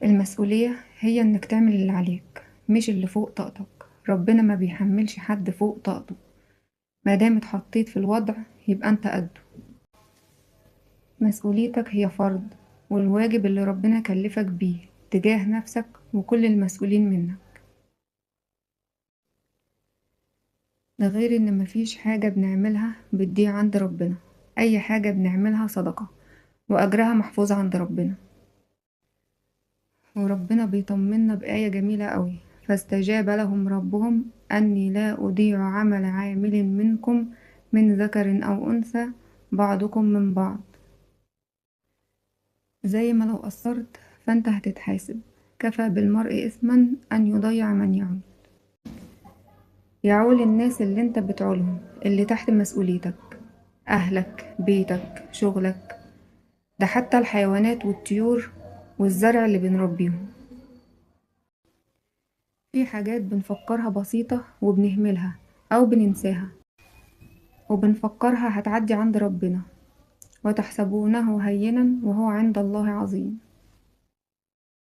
المسؤولية هي إنك تعمل اللي عليك مش اللي فوق طاقتك. ربنا ما بيحملش حد فوق طاقته. مادام اتحطيت في الوضع يبقى انت قده. مسؤوليتك هي فرض، والواجب اللي ربنا كلفك بيه تجاه نفسك وكل المسؤولين منك. ده غير ان مفيش حاجة بنعملها بتضيع عند ربنا. اي حاجة بنعملها صدقة، واجرها محفوظ عند ربنا. وربنا بيطمنا بآية جميلة قوي: فاستجاب لهم ربهم أني لا أضيع عمل عامل منكم من ذكر أو أنثى بعضكم من بعض. زي ما لو قصرت فانت هتتحاسب. كفى بالمرء إثما أن يضيع من يعول. يعول الناس اللي انت بتعولهم، اللي تحت مسؤوليتك: أهلك، بيتك، شغلك. ده حتى الحيوانات والطيور والزرع اللي بنربيهم. في حاجات بنفكرها بسيطة وبنهملها أو بننساها، وبنفكرها هتعدي عند ربنا، وتحسبونه هينا وهو عند الله عظيم.